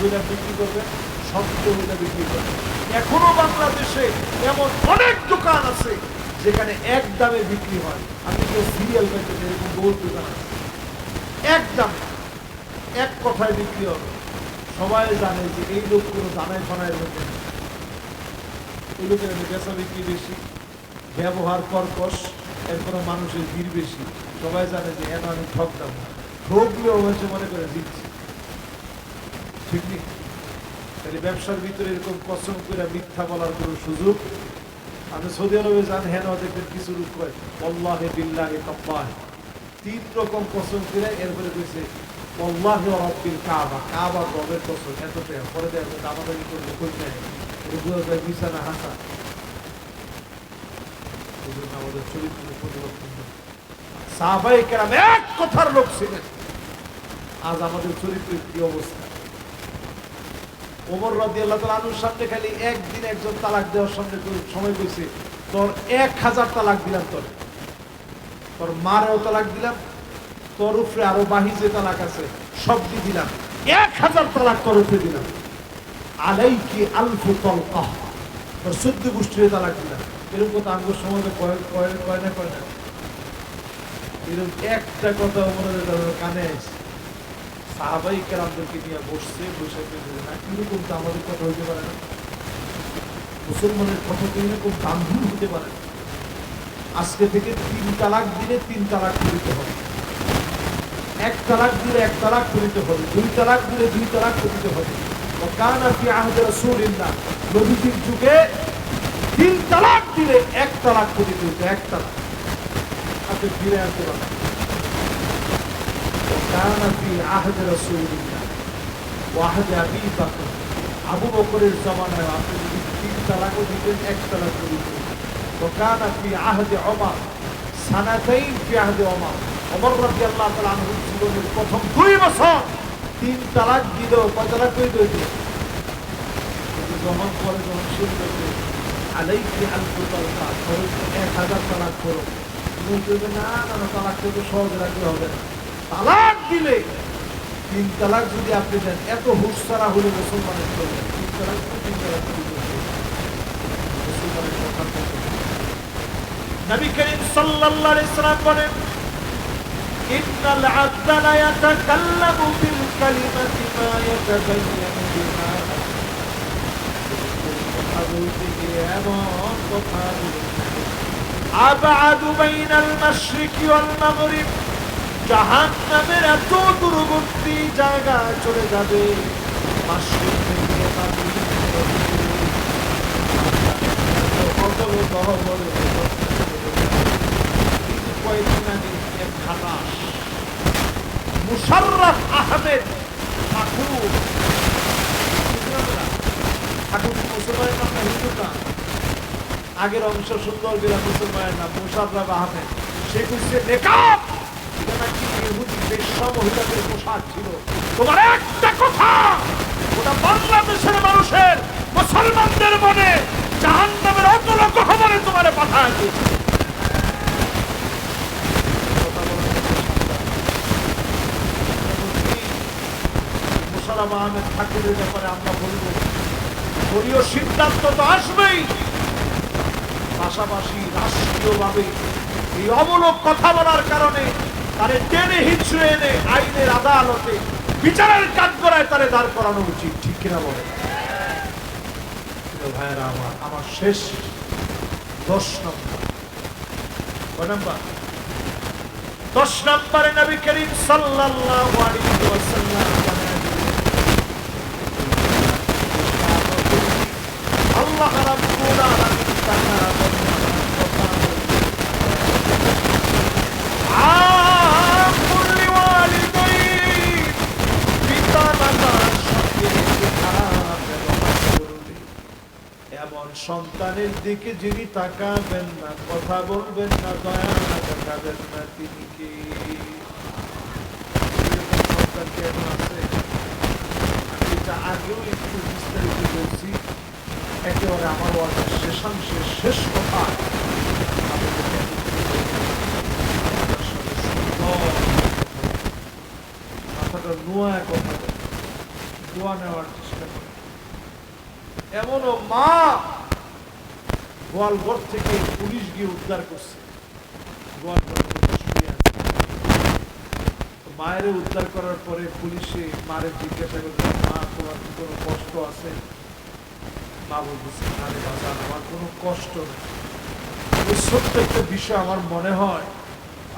বইটা বিক্রি করবেন, সত্য বইটা বিক্রি করবেন। এখনো বাংলাদেশে এমন অনেক দোকান আছে যেখানে এক দামে বিক্রি হয়। আপনি কেউ সিরিয়াল পাইতে এরকম বহু দোকান আছে, এক দাম, এক কথায় বিক্রি হবে। সবাই জানে যে এই লোক কোনো দানায় ফানায় লোকের, এই লোকের বেচা বিক্রি বেশি, ব্যবহার কর্কশ, এরপরে মানুষের ভিড় বেশি। সবাই জানে যে এন আমি ঠকতাম না, ঠকলেও হয়েছে মনে করে জিতছি, ঠিক নেই? তাহলে ব্যবসার ভিতরে এরকম কসম করে মিথ্যা বলার কোনো সুযোগ। আপনি সৌদি আরবে যান, হেন দেখবেন কিছু লোক কয় আল্লাহে বিল্লাহে তাল্লাহি, 3 রকম কসম করে এরপরে কইছে আল্লাহি ওয়া রাব্বিল কাবা, কাবা রবের কসম। এত টাকা পরে দেয় দামাদামি করলে কই নেয়, এগুলো যায় বিছানা হাসা। এজন্য আমাদের চরিত্র পরিবর্তন। সাহাবায়ে কেরাম এক কথার লোক ছিলেন, আজ আমাদের চরিত্রের কি অবস্থা? ওমর রাদিয়াল্লাহু তাআলা আনহুর সামনে খালি একদিন একজন তালাক দেওয়ার সামনে সময় কইছে, তোর 1000 তালাক দিলাম, তোর মারেও তালাক দিলাম, তোর উপরে আরো বাহি যে তালাক আছে সব দিয়ে দিলাম, 1000 তালাক তোর উপরে দিলাম। আলাইকি আলফু তালকাহ, তোর 14 গোষ্ঠীর তালাক দিলাম। এরকম কথা আঙ্গুর সময় কয় না, এরকম একটা কথা ওমরের কানে আসছে। সাহাবায়ে কেরামদেরকে নিয়ে বসছে, বসে না কিরকম তো আমাদের কথা হইতে পারে না, মুসলমানের কথা কিরকম গাম্ভীর হতে পারে না। আজকে থেকে 3 তালাক দিলে 3 তালাক করিতে হবে, 1 তালাক দিলে 1 তালাক করিতে হবে, 2 তালাক দিলে 2 তালাক করিতে হবে। কানা ফি আহদি রাসূলিল্লাহ, নবীর যুগে 3 তালাক দিলে 1 তালাক করিতে হতো, 1 তালাক। আপনি ফিরে আসতে পারেন। কানা ফি আহদি রাসূলিল্লাহ ওয়া আহদি আবী বকর, আবু বকরের জামানায় আপনি যদি 3 তালাকও দিতেন 1 তালাক করিতে হতো। কানা ফি আহদি ওমর সানাতাইন ফি আহদি ওমর, ওমর রাদিয়াল্লাহু তাআলা আনহুর জীবনের প্রথম 2 বছর 3 তালাক দিল, কয় তালাক করিতে হতো? যখন পরে যখন শুরু করবে আলাইকি আলফু তালকাহ, 1000 তালাক করো, তুমি বলবে না না তালাক তো সহজে রাখতে হবে না। তালাক দিলে 3 তালাক যদি আপনি দেন, এত হুশ ছাড়া হলে মুসলমানের চলবে। 3 তালাক 3 তালাক মুসলমানের কথা বলবে। নবী করিম সাল্লাল্লাহু আলাইহি সাল্লাম বলেন, ইন্নাল আবদা লা ইয়াতাকাল্লামু বিল কালিমাতি মা ইয়াতাবায়্যানু বিহা, কথা বলতে গিয়ে এমন কথা আবআদু বাইনাল মাশরিকি ওয়াল মাগরিব, জাহান্নামের এত দূরবর্তী জায়গা চলে যাবে, মাশরিক থেকে মাগরিব অতল গহবল। কয়েকদিন আগে এক খালাস মুশাররফ আহমেদ ঠাকুর, মুসলমানের নাম না হিন্দুর নাম, আগের অংশ সুন্দর বিরা মুসলমানের নাম মুশাররফ আহমেদ। সে খুঁজছে নেকাব, এটা নাকি ইহুদি বেশ্যা মহিলাদের পোশাক ছিল। তোমার একটা কথা, ওটা বাংলাদেশের মানুষের মুসলমানদের মনে জাহান্নামের অতল গহবরে তোমার পাঠায় দিয়েছে। মুশাররফ আহমেদ ঠাকুরের ব্যাপারে আমরা বলবো, দলীয় সিদ্ধান্ত তো আসবেই, পাশাপাশি রাষ্ট্রীয়ভাবে এই অমূলক কথা বলার কারণে তারে টেনে হিঁচড়ে এনে আইনের আদালতে বিচারের কাঠগড়ায় তারে দাঁড় করানো উচিত, ঠিক কিনা বলে? ভাইয়েরা আমার শেষ 10 নম্বর, কয় নাম্বার? 10 নম্বরে নবী করিম সাল্লাল্লাহু আলাইহি ওয়াসাল্লাম আল্লাহ রাব্বুল আলামিন তাআলা এমন সন্তানের দিকে যিনি তাকাবেন না, কথা বলবেন না, দয়া দেখাবেন না, তিনি কি? সন্তান কেমন আছে? আমি এটা আগেও একটু বিস্তারিত বলছি, একেবারে আমার ওয়ার্ডের শেষাংশের শেষ কথা মাথাটা নোয়া কথা দোয়া নেওয়ার চেষ্টা করে। এমনও মা গোয়ালঘর থেকে পুলিশ গিয়ে উদ্ধার করছে, গোয়ালঘর শুয়ে আছে। মায়ের উদ্ধার করার পরে পুলিশে মারে জিজ্ঞাসা করছে, মা তোমার কি কোনো কষ্ট আছে? মা বলতেছে, আরে বাবা আমার কোনো কষ্ট নেই। এই ছোট্ট একটা বিষয় আমার মনে হয়,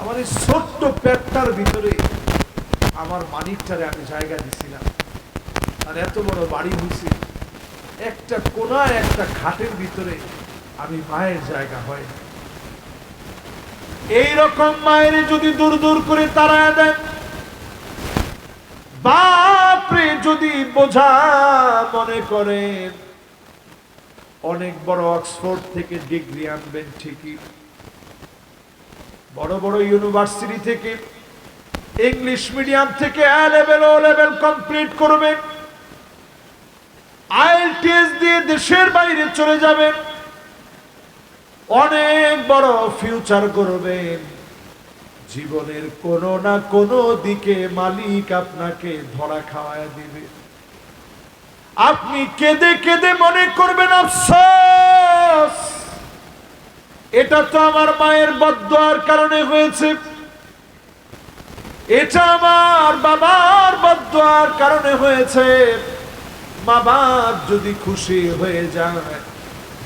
আমার এই ছোট্ট পেটটার ভিতরে আমার মানিকটারে আমি জায়গা দিছিলাম, আর এত বড় বাড়ি হয়েছে, একটা কোনায় একটা খাটের ভিতরে আমি মায়ের জায়গা হয়। এইরকম মায়ের যদি দূর দূর করে তাড়ায় দেন, বাপরে যদি বোঝা মনে করেন, অনেক বড় অক্সফোর্ড থেকে ডিগ্রি আনবেন ঠিকই, বড় বড় ইউনিভার্সিটি থেকে, ইংলিশ মিডিয়াম থেকে A level O level complete করবেন, আইএলটিএস দিয়ে দেশের বাইরে চলে যাবেন, অনেক বড় ফিউচার করবেন, জীবনের কোনো না কোনো দিকে মালিক আপনাকে ধরা খাওয়ায় দিবে। আপনি কেঁদে কেঁদে মনে করবেন, আফসোস এটা তো আমার মায়ের বদদুয়ার কারণে হয়েছে, এটা আমার বাবার বদদুয়ার কারণে হয়েছে। মা বাপ যদি খুশি হয়ে যায়,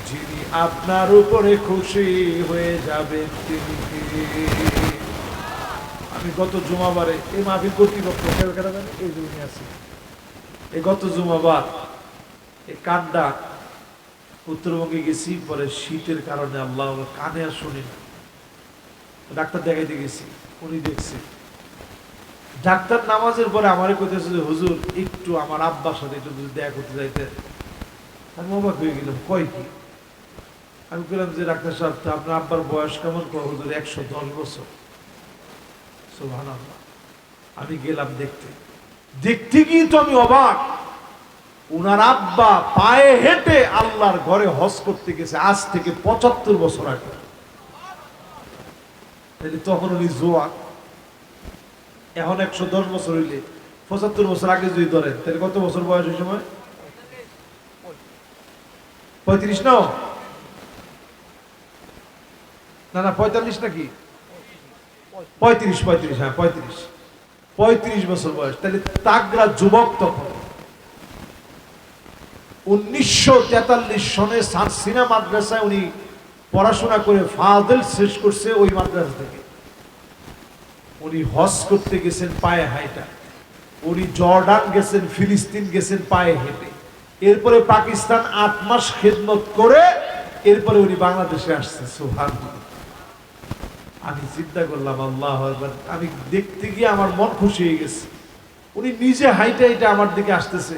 যিনি আপনার উপরে খুশি হয়ে যাবেন তিনি কে? আমি গত জুমাবারে এই মাহফিল কর্তৃপক্ষ এই জমি আছে, এই গত জুমাবার এই কান্ডা উত্তরবঙ্গে গেছি, পরে শীতের কারণে আল্লাহ কানে আর শুনি না, ডাক্তার দেখাইতে গেছি, উনি দেখছে। ডাক্তার নামাজের পরে আমারে কইতেছে যে হুজুর একটু আমার আব্বার সাথে একটু দেখা করতে যাইতে। আমি অবাক হয়ে গেলাম, কয় কি? আমি বললাম যে ডাক্তার সাহেব আপনার আব্বার বয়স কেমন? কয় হুজুর 110 বছর। সুবহানাল্লাহ। আমি গেলাম দেখতে, দেখতে গিয়ে তো আমি অবাক, উনার আব্বা পায়ে হেঁটে আল্লাহর ঘরে হজ করতে গেছে আজ থেকে 75 বছর আগে। তখন উনি জোয়ান, এখন 110 বছর হইলে 75 বছর আগে যদি ধরেন তাহলে কত বছর বয়স? ওই সময় 35 না না 45 নাকি 35, হ্যাঁ 35 বছর বয়স। তাহলে তাগড়া যুবক তখন। 1943 সনে সানসিনা মাদ্রাসায় উনি পড়াশোনা করে ফাজিল শেষ করছে। ওই মাদ্রাসা থেকে উনি হজ করতে গেছেন পায়ে হাঁটা, উনি জর্ডান গেছেন, ফিলিস্তিন গেছেন পায়ে হেঁটে, এরপরে পাকিস্তান 8 মাস খেদমত করে এরপরে উনি বাংলাদেশে আসছে। সুবহানাল্লাহ। আমি চিন্তা করলাম আল্লাহু আকবার, আমি দেখতে গিয়ে আমার মন খুশি হয়ে গেছে। উনি নিজে হাইটা হাইটা আমার দিকে আসতেছে,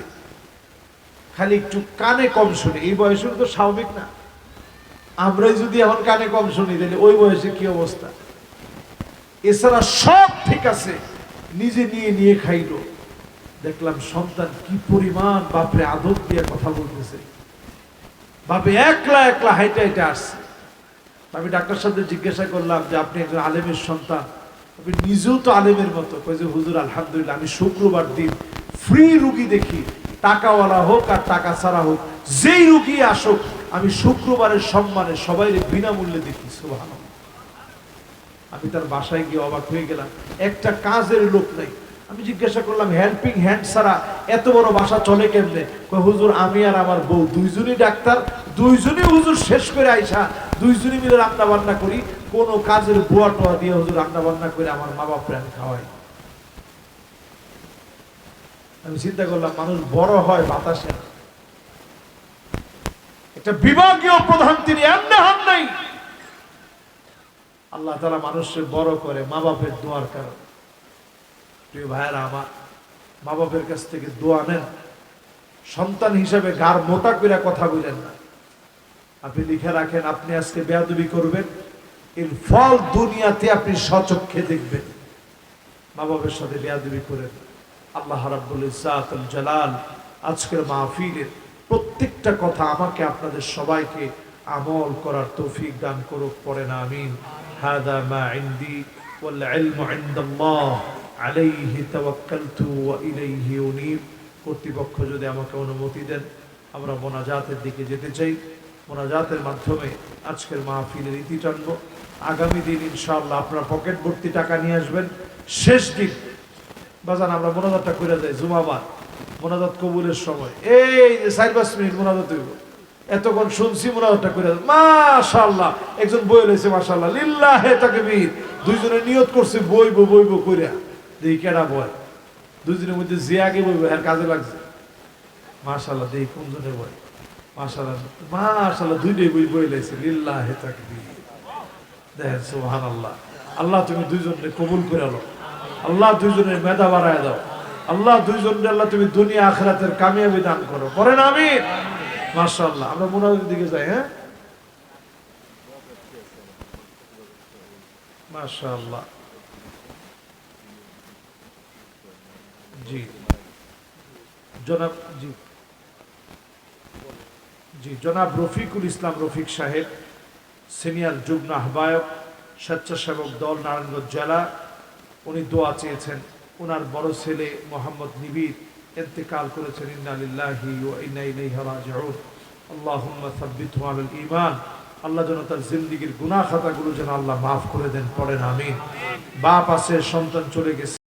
খালি একটু কানে কম শুনে। এই বয়সে তো স্বাভাবিক না, আমরাই যদি এখন কানে কম শুনি তাহলে ওই বয়সে কি অবস্থা। এছাড়া সব ঠিক আছে, নিজে নিয়ে খাইলো। দেখলাম সন্তান কি পরিমাণ বাপরে আদর দিয়ে কথা বলতেছে, বাপে একলা একলা হাইটা হাইটা আসছে। আমি ডাক্তার সাহেবকে জিজ্ঞাসা করলাম যে আপনি একজন আলেমের সন্তান, আপনি নিজেও তো আলেমের মতো। কয়েছে হুজুর আলহামদুলিল্লাহ, আমি শুক্রবার দিন ফ্রি রুগী দেখি, টাকাওয়ালা হোক আর টাকা ছাড়া হোক, যেই রুগী আসুক আমি শুক্রবারের সম্মানে সবাই বিনামূল্যে দেখি। সুবহানাল্লাহ। আমি তার বাসায় গিয়ে অবাক হয়ে গেলাম, একটা কাজের লোক নেই। আমি জিজ্ঞাসা করলাম হেল্পিং হ্যান্ড ছাড়া এত বড় বাসা চলে কেমনে? হুজুর আমি আর আমার বউ দুইজনই ডাক্তার, দুইজনই হুজুর শেষ করে আইসা দুইজনই মিলে রান্না বান্না করি, কোন কাজের বুয়া টোয়া দিয়ে হুজুর রান্না বান্না করে আমার মা বাপরে আমি খাওয়াই। আমি চিন্তা করলাম মানুষ বড় হয় বাতাসে, একটা বিভাগীয় প্রধান তিনি এমনি হন নাই। আল্লাহ তাআলা মানুষকে বড় করে মা বাপের দোয়ার কারণে। প্রিয় ভাইয়েরা আমার, মা বাপের কাছ থেকে দোয়া নেন, সন্তান হিসাবে গার মোটা করে কথা বলেন না। আপনি লিখে রাখেন, আপনি আজকে বেয়াদবি করবেন, এর ফল দুনিয়াতে আপনি স্বচক্ষে দেখবেন। মা বাবার সাথে বেয়াদবি করেন। আল্লাহ রাব্বুল ইজ্জাতুল জালাল আজকের মাহফিলের প্রত্যেকটা কথা আমাকে আপনাদের সবাইকে আমল করার তৌফিক দান করুক, পড়েন আমিন। হাদা মা ইনদি ওয়াল ইলমু ইনদাল্লাহ আলাইহি তাওয়াক্কালতু ওয়া ইলাইহি উনীব। কর্তৃপক্ষ যদি আমাকে অনুমতি দেন আমরা মোনাজাতের দিকে যেতে চাই। মোনাজাতের মাধ্যমে আজকের মাহফিলের ইতি টানব। আগামী দিন ইনশাআল্লাহ আপনারা পকেট ভর্তি টাকা নিয়ে আসবেন। শেষ দিন বাজান আমরা মোনাজাতটা করে যাই, জুমাবার মোনাজাত কবুলের সময় এই যে 4-5 মিনিট মোনাজাত হইব, এতক্ষণ শুনছি মোনাজাতটা করে মাশাআল্লাহ। একজন বই লইছে মাশাআল্লাহ, লিল্লাহে তাকবীর। দুইজনে নিয়ত করছে বইব কইরা, দেখি কেডা বয়। দুইজনের মধ্যে যে আগে বইব এর কাজে লাগছে মাশাআল্লাহ। দেখি কোনজনে বয় মাশাআল্লাহ দুইটাই বই লাইছে, লিল্লাহে তাকবীর। দেখেন সুবহানাল্লাহ। আল্লাহ তুমি দুইজনকে কবুল করে নাও, আল্লাহ দুইজনের মেধা বাড়ায় দাও, আল্লাহ দুইজনকে আল্লাহ তুমি দুনিয়া আখিরাতের কামিয়াবি দান করো, পড়েন আমিন। মাশাআল্লাহ। আমরা মুনাজাতের দিকে যাই। হ্যাঁ মাশাআল্লাহ। জি জনাব, জি জনাব রফিকুল ইসলাম রফিক সাহেব, সিনিয়র যুগ্ম আহ্বায়ক স্বেচ্ছাসেবক দল নারায়ণগঞ্জ জেলা, উনি দোয়া চেয়েছেন। ওনার বড় ছেলে মোহাম্মদ নিবির ইন্তেকাল করেছেন। ইন্না লিল্লাহি ওয়া ইন্না ইলাইহি রাজিউন। আল্লাহুম্মা সাব্বিতহু আলাল ঈমান। আল্লাহ যেন তার জিন্দেগীর গুনাহ খাতাগুলো যেন আল্লাহ মাফ করে দেন, পড়েন আমিন। বাপ আছে, সন্তান চলে গেছে।